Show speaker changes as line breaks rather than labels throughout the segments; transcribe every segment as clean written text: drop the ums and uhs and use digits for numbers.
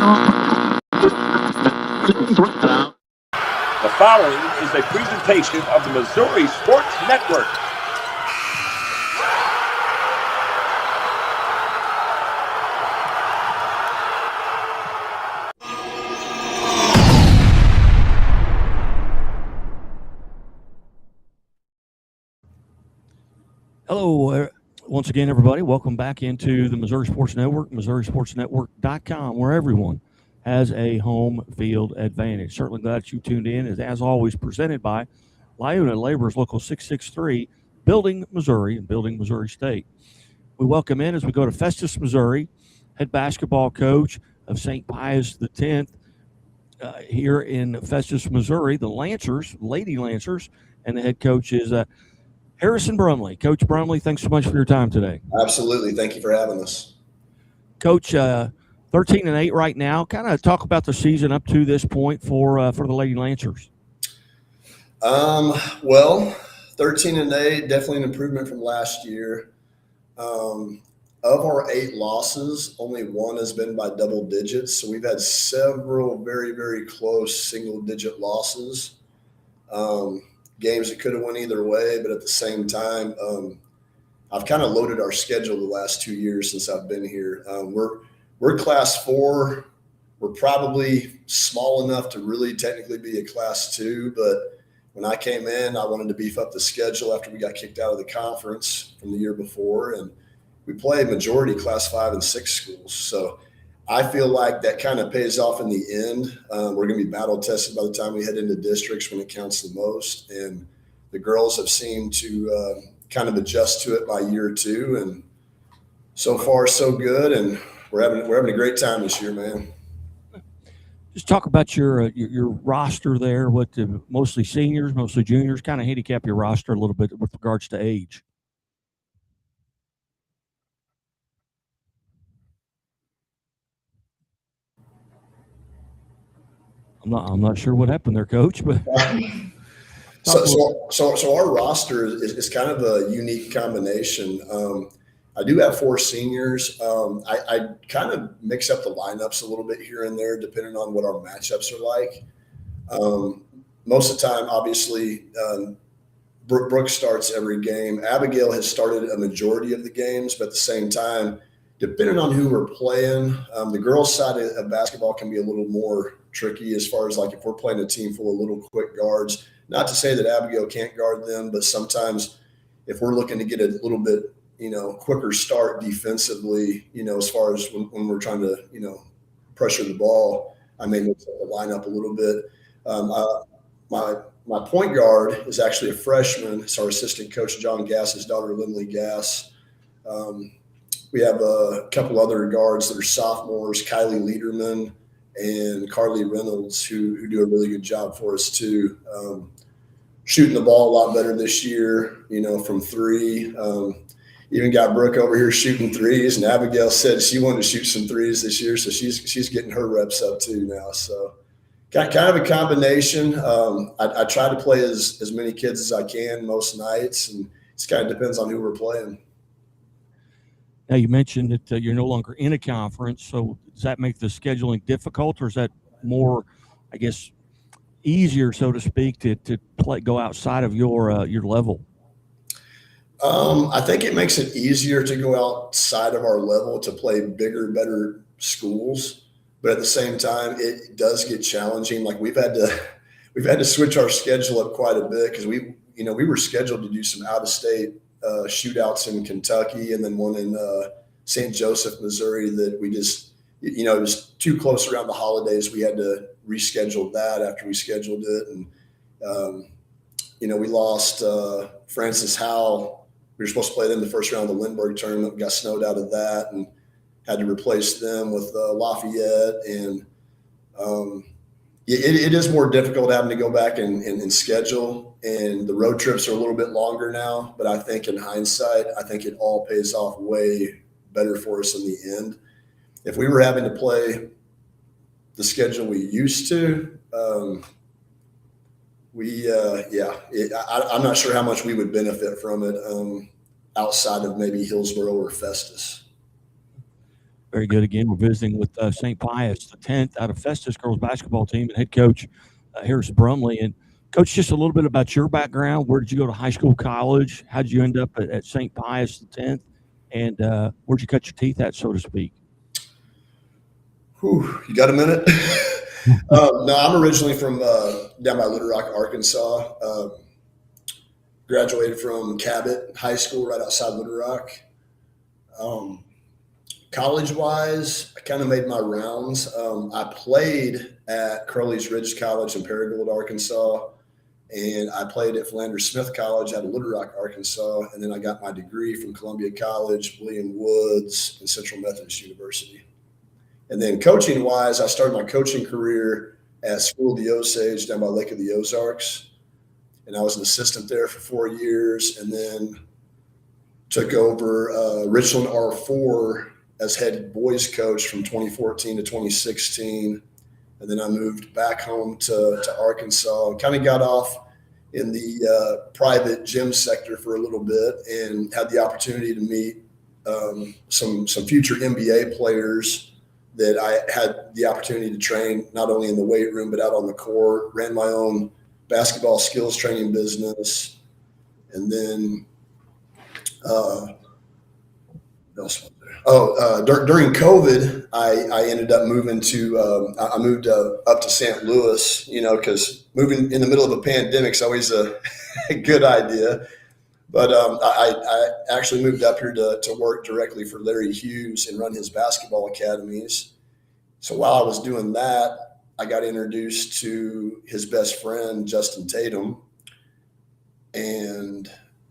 The following is a presentation of the Missouri Sports Network.
Hello, once again, everybody. Welcome back into the Missouri Sports Network, MissouriSportsNetwork.com, where everyone has a home field advantage. Certainly glad that you tuned in. As always, presented by Liona Laborers Local 663, Building Missouri and Building Missouri State. We welcome in as we go to Festus, Missouri, head basketball coach of St. Pius X here in Festus, Missouri, the Lancers, Lady Lancers, and the head coach is Harrison Brumley. Coach Brumley, thanks so much for your time today.
Absolutely. Thank you for having us.
Coach, 13-8 right now. Kind of talk about the season up to this point for the Lady Lancers.
Well, 13-8, definitely an improvement from last year. Of our 8 losses, only 1 has been by double digits. So we've had several very, very close single-digit losses. Games that could have went either way, but at the same time, I've kind of loaded our schedule the last 2 years since I've been here. We're Class 4. We're probably small enough to really technically be a Class 2, but when I came in, I wanted to beef up the schedule after we got kicked out of the conference from the year before, and we play majority Class 5 and 6 schools. So I feel like that kind of pays off in the end. We're going to be battle tested by the time we head into districts when it counts the most. And the girls have seemed to kind of adjust to it by year 2. And so far, so good. And we're having a great time this year, man.
Just talk about your roster there. What mostly seniors, mostly juniors. Kind of handicap your roster a little bit with regards to age. I'm not sure what happened there, Coach, but
so our roster is kind of a unique combination. I do have 4 seniors. I kind of mix up the lineups a little bit here and there, depending on what our matchups are like. Most of the time, obviously, Brooke starts every game. Abigail has started a majority of the games, but at the same time, depending on who we're playing, the girls' side of basketball can be a little more tricky as far as like if we're playing a team full of little quick guards. Not to say that Abigail can't guard them, but sometimes if we're looking to get a little bit, quicker start defensively, as far as when we're trying to, pressure the ball, I may mix up the lineup a little bit. My point guard is actually a freshman. It's our assistant coach, John Gass's daughter, Lindley Gass. We have a couple other guards that are sophomores, Kylie Liederman and Carly Reynolds, who do a really good job for us too. Shooting the ball a lot better this year, from 3. Even got Brooke over here shooting threes, and Abigail said she wanted to shoot some threes this year, so she's getting her reps up too now. So kind of a combination. I try to play as many kids as I can most nights, and it kind of depends on who we're playing.
Now, you mentioned that you're no longer in a conference, so does that make the scheduling difficult, or is that more, I guess, easier, so to speak, to go outside of your level?
I think it makes it easier to go outside of our level to play bigger, better schools, but at the same time, it does get challenging. Like we've had to switch our schedule up quite a bit because we were scheduled to do some out-of-state shootouts in Kentucky and then one in St. Joseph, Missouri that we just, it was too close around the holidays. We had to reschedule that after we scheduled it. And, we lost Francis Howell. We were supposed to play them the first round of the Lindbergh tournament. We got snowed out of that and had to replace them with Lafayette. And it is more difficult having to go back and schedule. And the road trips are a little bit longer now. But I think in hindsight, I think it all pays off way better for us in the end. If we were having to play the schedule we used to, I'm not sure how much we would benefit from it outside of maybe Hillsborough or Festus.
Very good. Again, we're visiting with St. Pius X out of Festus girls basketball team and head coach Harris Brumley. And coach, just a little bit about your background. Where did you go to high school, college? How did you end up at St. Pius X? And where'd you cut your teeth at, so to speak?
Whew, you got a minute? No, I'm originally from down by Little Rock, Arkansas. Graduated from Cabot High School right outside Little Rock. College-wise, I kind of made my rounds. I played at Crowley's Ridge College in Paragould, Arkansas, and I played at Philander Smith College out of Little Rock, Arkansas, and then I got my degree from Columbia College, William Woods, and Central Methodist University. And then coaching-wise, I started my coaching career at School of the Osage down by Lake of the Ozarks, and I was an assistant there for 4 years, and then took over Richland R4 as head boys coach from 2014 to 2016. And then I moved back home to Arkansas and kind of got off in the private gym sector for a little bit and had the opportunity to meet some future NBA players that I had the opportunity to train not only in the weight room, but out on the court. Ran my own basketball skills training business. And then during COVID, I ended up moving to I moved up to St. Louis, because moving in the middle of a pandemic is always a good idea. But I actually moved up here to work directly for Larry Hughes and run his basketball academies. So while I was doing that, I got introduced to his best friend, Justin Tatum, and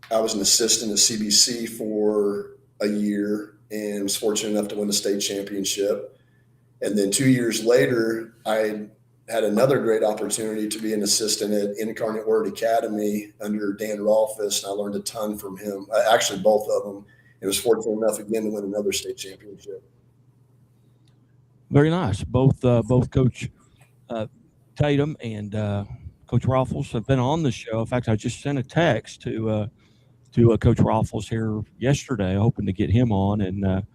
I was an assistant at CBC for a year and was fortunate enough to win the state championship. And then 2 years later, I had another great opportunity to be an assistant at Incarnate Word Academy under Dan Rolfus, and I learned a ton from him. Actually, both of them. And was fortunate enough again to win another state championship.
Very nice. Both Coach Tatum and Coach Rolfus have been on the show. In fact, I just sent a text to Coach Rolfus here yesterday, hoping to get him on and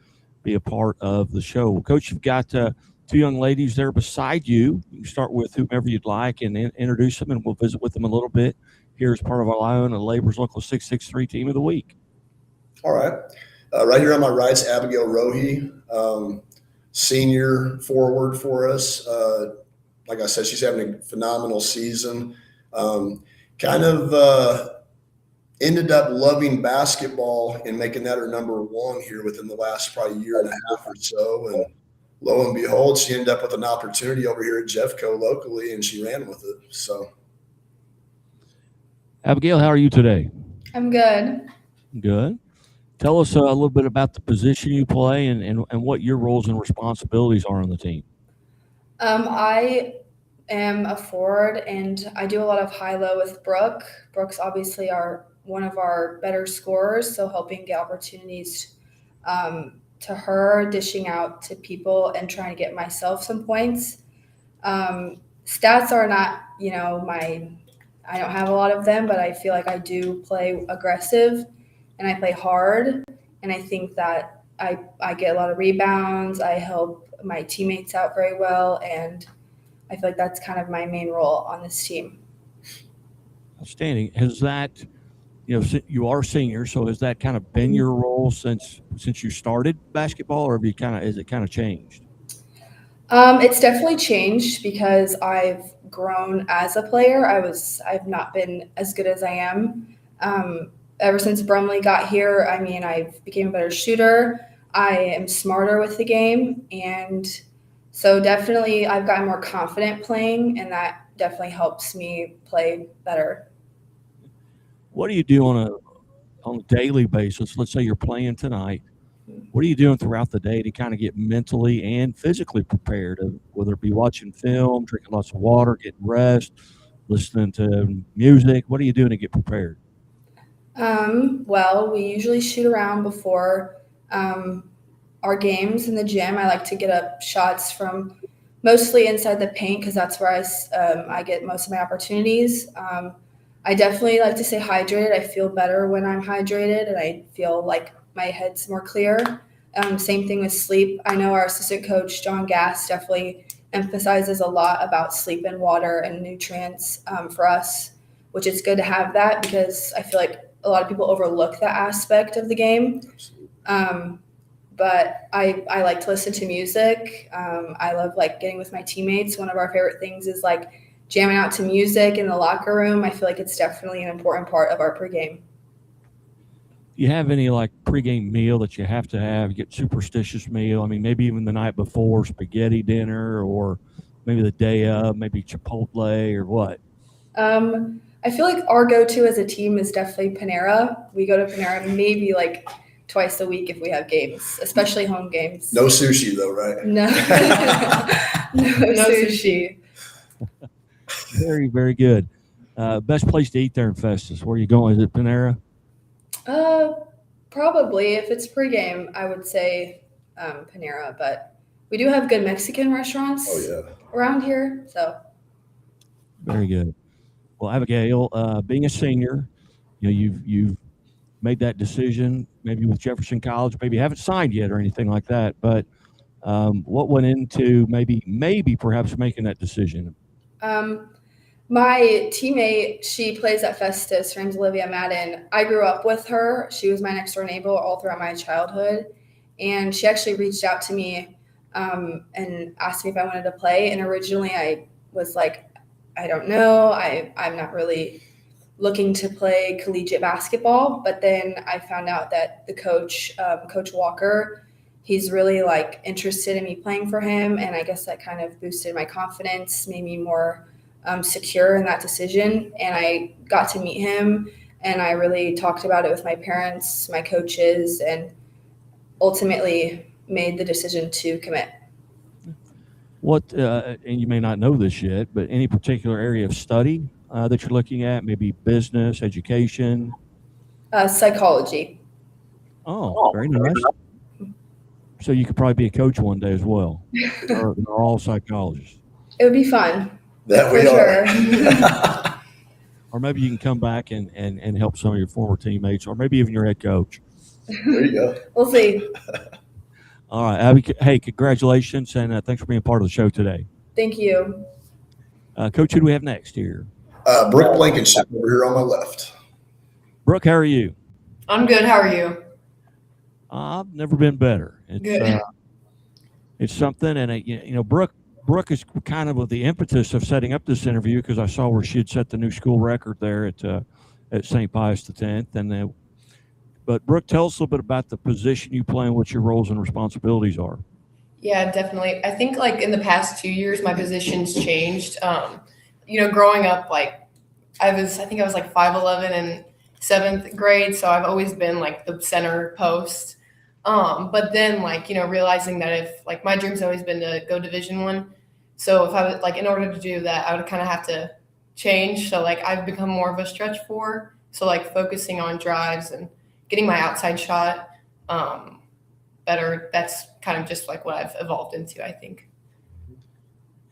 be a part of the show. Well, Coach, you've got two young ladies there beside you. You can start with whomever you'd like and introduce them, and we'll visit with them a little bit here as part of our Lion and Labor's Local 663 Team of the Week.
All right. Right here on my right is Abigail Rohe, senior forward for us. Like I said, she's having a phenomenal season. Ended up loving basketball and making that her number one here within the last probably year and a half or so. And lo and behold, she ended up with an opportunity over here at Jeffco locally, and she ran with it. So,
Abigail, how are you today?
I'm good.
Good. Tell us a little bit about the position you play and what your roles and responsibilities are on the team.
I am a forward, and I do a lot of high-low with Brooke. Brooke's obviously one of our better scorers, so helping get opportunities to her, dishing out to people, and trying to get myself some points. Stats are not, I don't have a lot of them, but I feel like I do play aggressive and I play hard. And I think that I get a lot of rebounds. I help my teammates out very well. And I feel like that's kind of my main role on this team.
Outstanding. Has that, you are senior, so has that kind of been your role since you started basketball, or has it kind of changed?
It's definitely changed because I've grown as a player. I've not been as good as I am. Ever since Brumley got here, I became a better shooter. I am smarter with the game. And so definitely I've gotten more confident playing, and that definitely helps me play better.
What do you do on a daily basis? Let's say you're playing tonight. What are you doing throughout the day to kind of get mentally and physically prepared, whether it be watching film, drinking lots of water, getting rest, listening to music? What are you doing to get prepared?
Well, we usually shoot around before our games in the gym. I like to get up shots from mostly inside the paint because that's where I get most of my opportunities. I definitely like to stay hydrated. I feel better when I'm hydrated, and I feel like my head's more clear. Same thing with sleep. I know our assistant coach, John Gass, definitely emphasizes a lot about sleep and water and nutrients for us, which is good to have that because I feel like a lot of people overlook that aspect of the game. But I like to listen to music. I love like getting with my teammates. One of our favorite things is like jamming out to music in the locker room. I feel like it's definitely an important part of our pregame.
You have any like pregame meal that you have to have? You get superstitious meal. I mean, maybe even the night before, spaghetti dinner, or maybe the day of, maybe Chipotle or what?
I feel like our go-to as a team is definitely Panera. We go to Panera maybe like twice a week if we have games, especially home games.
No sushi though, right?
No, no sushi.
Very, very good. Best place to eat there in Festus. Where are you going? Is it Panera?
Probably. If it's pregame, I would say Panera. But we do have good Mexican restaurants around here. So
very good. Well, Abigail, being a senior, you've made that decision. Maybe with Jefferson College, maybe you haven't signed yet or anything like that. But what went into maybe perhaps making that decision?
My teammate, she plays at Festus. Her name's Olivia Madden. I grew up with her. She was my next door neighbor all throughout my childhood. And she actually reached out to me and asked me if I wanted to play. And originally I was like, I don't know. I'm not really looking to play collegiate basketball. But then I found out that the coach, Coach Walker, he's really like interested in me playing for him. And I guess that kind of boosted my confidence, made me more secure in that decision. And I got to meet him and I really talked about it with my parents, my coaches, and ultimately made the decision to commit.
What, and you may not know this yet, but any particular area of study that you're looking at, maybe business, education?
Psychology.
Oh, very nice. So you could probably be a coach one day as well. They're all psychologists.
It would be fun.
That we
are.
Sure. Or maybe you can come back and help some of your former teammates, or maybe even your head coach.
There you go.
We'll see.
All right, Abby. Hey, congratulations, and thanks for being part of the show today.
Thank you.
Coach, who do we have next here?
Brooke Blankenship over here on my left.
Brooke, how are you?
I'm good. How are you?
I've never been better.
Good.
It's something, and Brooke is kind of with the impetus of setting up this interview because I saw where she had set the new school record there at St. Pius X. But Brooke, tell us a little bit about the position you play and what your roles and responsibilities are.
Yeah, definitely. I think like in the past 2 years, my position's changed. Growing up, like I think I was like 5'11" in 7th grade. So I've always been like the center post. But then realizing that if like my dream's always been to go Division I. So if I would like, in order to do that, I would kind of have to change. So like I've become more of a stretch four. So like focusing on drives and getting my outside shot better. That's kind of just like what I've evolved into, I think.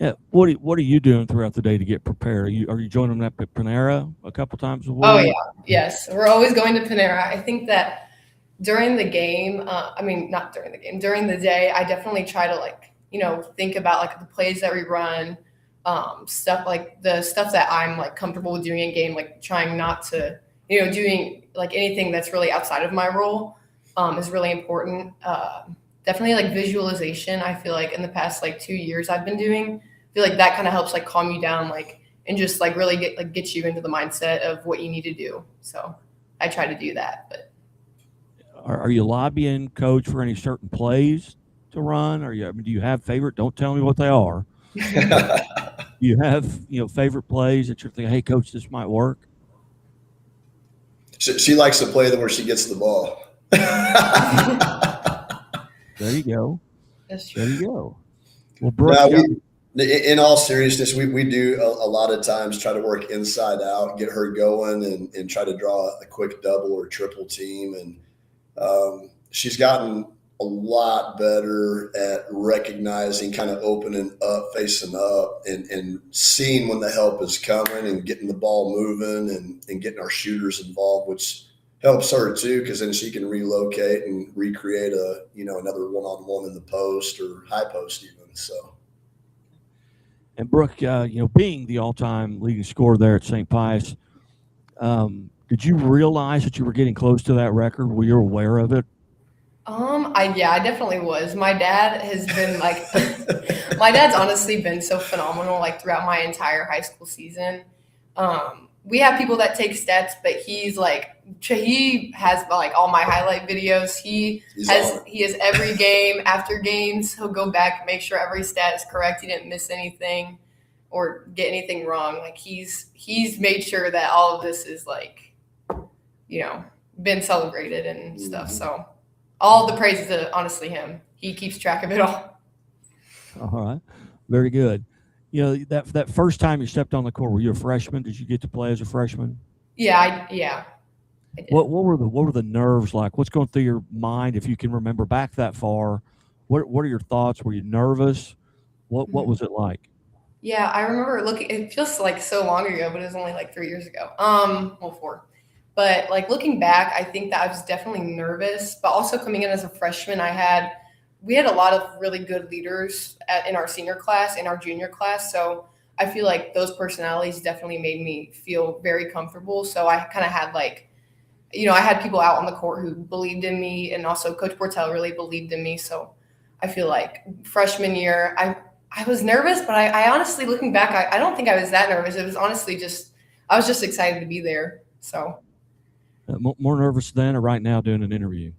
Yeah. What are you doing throughout the day to get prepared? Are you joining them at Panera a couple times a week?
Oh yeah. Yes. We're always going to Panera. I think that during the game, not during the game, during the day, I definitely try to think about like the plays that we run, stuff like the stuff that I'm like comfortable with doing in game, like trying not to, doing like anything that's really outside of my role is really important. Definitely like visualization. I feel like in the past like 2 years I've been doing, I feel like that kind of helps like calm you down, like, and just like really get you into the mindset of what you need to do. So I try to do that. But
are you lobbying coach for any certain plays to run? Do you have favorite? Don't tell me what they are. You have, favorite plays that you're thinking, hey coach, this might work?
She likes to play where she gets the ball.
There you go.
That's true.
There you go. Well, Brooke,
in all seriousness, we do a lot of times try to work inside out, get her going, and try to draw a quick double or triple team. And she's gotten a lot better at recognizing, kind of opening up, facing up, and seeing when the help is coming and getting the ball moving and getting our shooters involved, which helps her too, because then she can relocate and recreate another one-on-one in the post or high post even. So.
And Brooke, being the all-time leading scorer there at St. Pius, did you realize that you were getting close to that record? Were you aware of it?
I definitely was. My dad has been like, my dad's honestly been so phenomenal, like throughout my entire high school season. We have people that take stats, but he has like all my highlight videos. He has every game after games. He'll go back, make sure every stat is correct. He didn't miss anything or get anything wrong. Like he's made sure that all of this is like, been celebrated and stuff. So all the praise to honestly him. He keeps track of it all.
All right. Very good. That first time you stepped on the court, were you a freshman? Did you get to play as a freshman?
Yeah, I did.
What were the nerves like? What's going through your mind if you can remember back that far? What are your thoughts? Were you nervous? What was it like?
Yeah, I remember looking. It feels like so long ago, but it was only like 3 years ago. 4. But like looking back, I think that I was definitely nervous. But also coming in as a freshman, we had a lot of really good leaders in our senior class, in our junior class. So I feel like those personalities definitely made me feel very comfortable. So I kind of had I had people out on the court who believed in me, and also Coach Portell really believed in me. So I feel like freshman year, I was nervous, but I honestly, looking back, I don't think I was that nervous. It was honestly I was just excited to be there. So
more nervous then or right now doing an interview?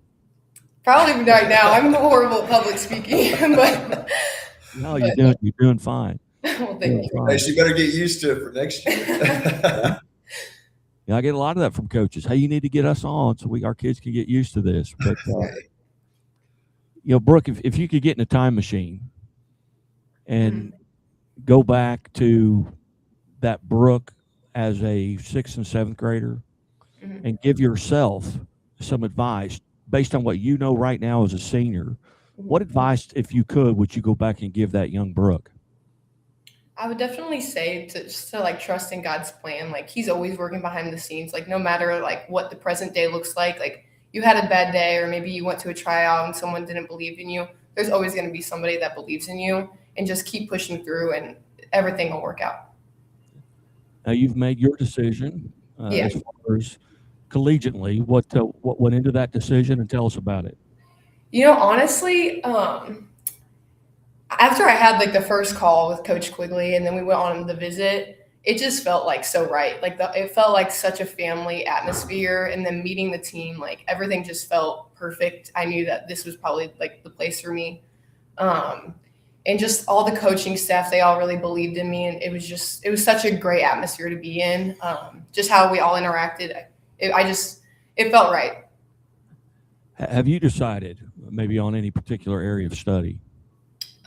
Probably right now. I'm horrible at public speaking, but
no, you're doing fine.
Well, thank you.
Hey, so you better get used to it for next year.
Yeah, I get a lot of that from coaches. Hey, you need to get us on so our kids can get used to this. But Brooke, if you could get in a time machine and go back to that Brooke as a 6th and 7th grader and give yourself some advice based on what you know right now as a senior, what advice, if you could, would you go back and give that young Brooke?
I would definitely say to trust in God's plan. Like he's always working behind the scenes. Like no matter like what the present day looks like you had a bad day or maybe you went to a tryout and someone didn't believe in you. There's always going to be somebody that believes in you, and just keep pushing through and everything will work out.
Now you've made your decision as far as collegiately. What went into that decision, and tell us about it.
Honestly, after I had like the first call with Coach Quigley and then we went on the visit, it just felt like so right. Like it felt like such a family atmosphere, and then meeting the team, like everything just felt perfect. I knew that this was probably like the place for me. And just all the coaching staff, they all really believed in me, and it was such a great atmosphere to be in. Just how we all interacted. It felt right.
Have you decided maybe on any particular area of study?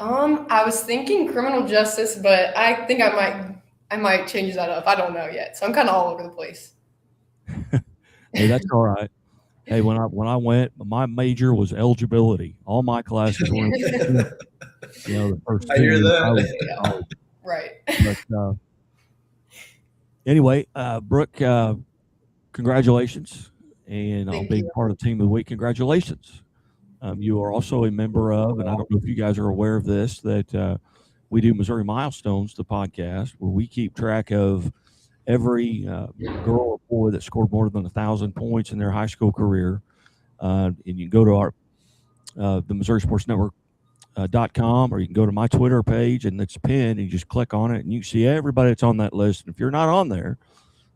I was thinking criminal justice, but I think I might change that up. I don't know yet. So I'm kind of all over the place.
Hey, that's all right. Hey, when I went, my major was eligibility. All my classes were the first 2 years I was in college.
Right.
But anyway, Brooke, congratulations. And on being part of the Team of the Week, congratulations. You are also a member of, and I don't know if you guys are aware of this, that we do Missouri Milestones, the podcast, where we keep track of every girl or boy that scored more than 1,000 points in their high school career. And you can go to our the Missouri Sports Network.com, or you can go to my Twitter page, and it's pinned, and you just click on it, and you can see everybody that's on that list. And if you're not on there,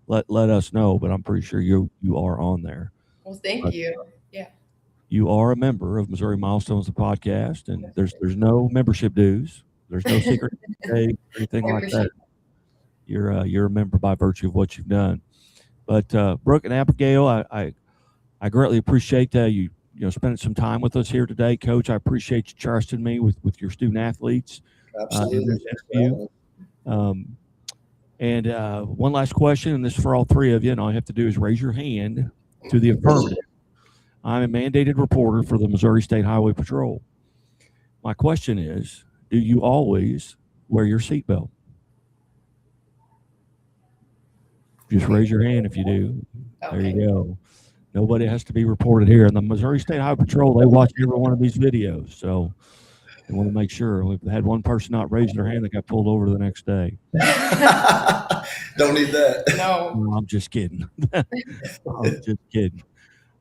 let us know, but I'm pretty sure you are on there.
Well, thank you. Yeah.
You are a member of Missouri Milestones, the podcast, and there's no membership dues. There's no secret pay or anything like that. You're a member by virtue of what you've done. But Brooke and Abigail, I greatly appreciate you spending some time with us here today, Coach. I appreciate you trusting me with your student athletes.
Absolutely.
And one last question, and this is for all three of you, and all you have to do is raise your hand to the affirmative. I'm a mandated reporter for the Missouri State Highway Patrol. My question is, do you always wear your seatbelt? Just raise your hand if you do. Okay. There you go. Nobody has to be reported here. And the Missouri State Highway Patrol, they watch every one of these videos. So they want to make sure. We've had one person not raise their hand that got pulled over the next day.
Don't need that.
No.
No, I'm just kidding. I'm just kidding.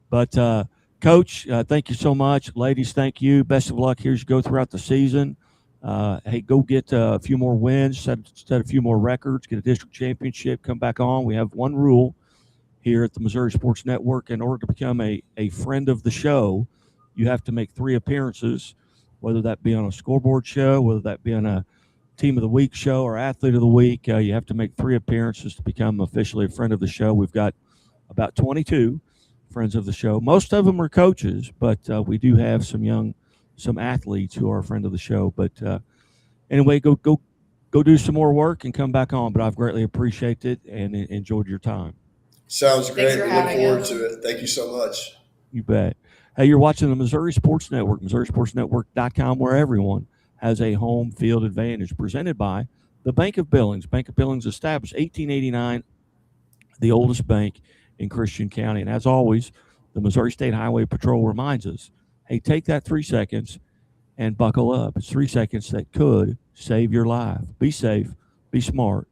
But, Coach, thank you so much. Ladies, thank you. Best of luck here as you go throughout the season. Hey, go get a few more wins, set a few more records, get a district championship, come back on. We have one rule here at the Missouri Sports Network. In order to become a friend of the show, you have to make 3 appearances, whether that be on a scoreboard show, whether that be on a Team of the Week show or Athlete of the Week. You have to make 3 appearances to become officially a friend of the show. We've got about 22 friends of the show. Most of them are coaches, but we do have some athletes who are a friend of the show. But anyway, go do some more work and come back on. But I've greatly appreciated it and enjoyed your time.
Sounds great.
for
We look
having
forward
us.
to it. Thank you so much.
You bet. Hey, you're watching the Missouri Sports Network, MissouriSportsNetwork.com, where everyone has a home field advantage, presented by the Bank of Billings. Bank of Billings established 1889, the oldest bank in Christian County. And as always, the Missouri State Highway Patrol reminds us, hey, take that 3 seconds and buckle up. It's 3 seconds that could save your life. Be safe, be smart,